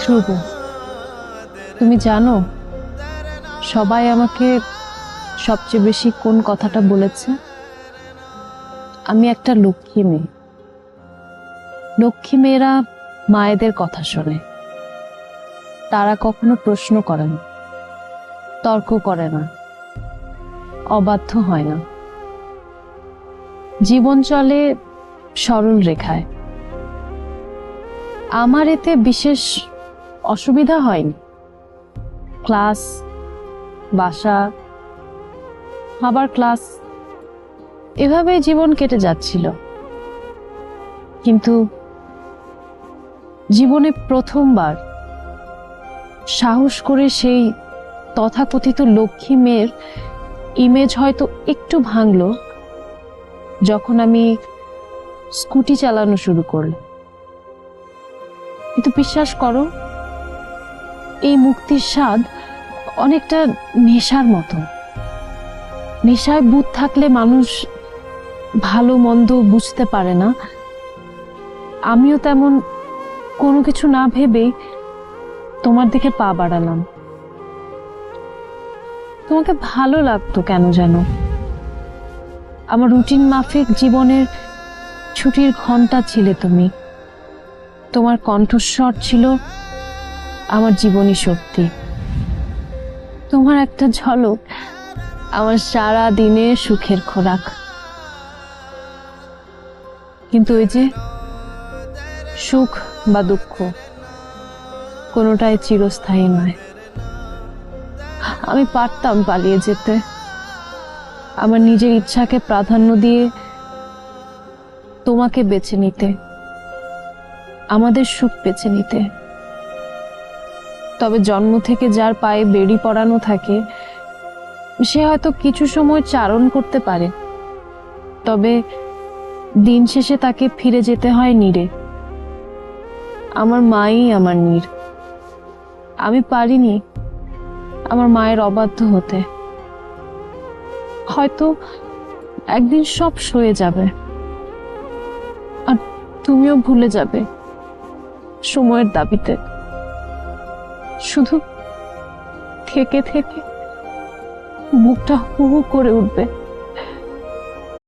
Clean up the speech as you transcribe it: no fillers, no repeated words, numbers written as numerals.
ধ্রুব, তুমি জানো সবাই আমাকে সবচেয়ে বেশি কোন কথাটা বলেছে? আমি একটা লক্ষ্মী মেয়ে। লক্ষ্মী মেয়েরা মায়েদের কথা শোনে, তারা কখনো প্রশ্ন করে না, তর্ক করে না, অবাধ্য হয় না, জীবন চলে সরল রেখায়। আমার এতে বিশেষ অসুবিধা হয়নি। ক্লাস, বাসা, আবার ক্লাস, এভাবেই জীবন কেটে যাচ্ছিল। কিন্তু জীবনে প্রথমবার সাহস করে সেই তথাকথিত লক্ষ্মী মেয়ের ইমেজ হয়তো একটু ভাঙলো যখন আমি স্কুটি চালানো শুরু করলাম। কিন্তু বিশ্বাস করো, এই মুক্তির স্বাদ অনেকটা নেশার মতো। নেশায় বুধ থাকলে মানুষ ভালো মন্দ বুঝতে পারে না। আমিও তেমন কোনো কিছু না ভেবেই তোমার দিকে পা বাড়ালাম। তোমাকে ভালো লাগতো কেন যেন। আমার রুটিন মাফিক জীবনের ছুটির ঘন্টা ছিলে তুমি। তোমার কণ্ঠস্বর ছিল আমার জীবনী শক্তি। তোমার একটা ঝলক আমার সারা দিনের সুখের খোরাক। কিন্তু ওই যে সুখ বা দুঃখ কোনোটাই চিরস্থায়ী নয়। আমি পারতাম পালিয়ে যেতে, আমার নিজের ইচ্ছাকে প্রাধান্য দিয়ে তোমাকে বেছে নিতে, আমাদের সুখ বেছে নিতে। তবে জন্ম থেকে যার পায়ে বেড়ি পরানো থাকে সে হয়তো কিছু সময় চারণ করতে পারে, তবে দিন শেষে তাকে ফিরে যেতে হয় নীড়ে। আমার মাই আমার নীড়। আমি পারিনি আমার মায়ের অবাধ্য হতে। হয়তো একদিন সব সয়ে যাবে, আর তুমিও ভুলে যাবে সময়ের দাবিতে। শুধু থেকে থেকে বুকটা হু হু করে উঠবে।